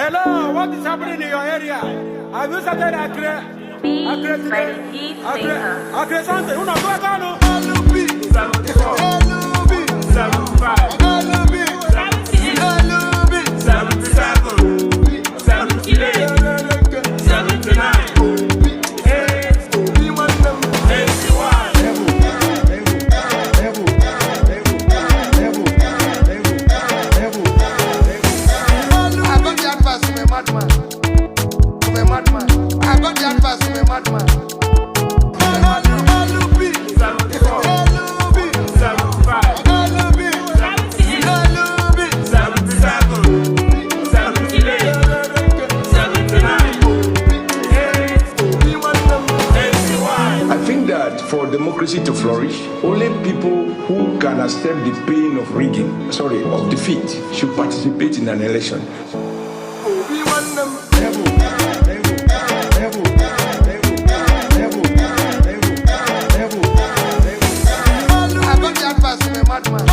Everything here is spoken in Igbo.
Hello, what is happening in your area? Have you started Accra today? Accra something. Who knows what I know? Eluuupee-Obi 74. Eluuupee-Obi 75. Eluuupee-Obi 77. 78. 79. I think that for democracy to flourish, only people who can accept the pain of of defeat, should participate in an election. I got the advice from a madman.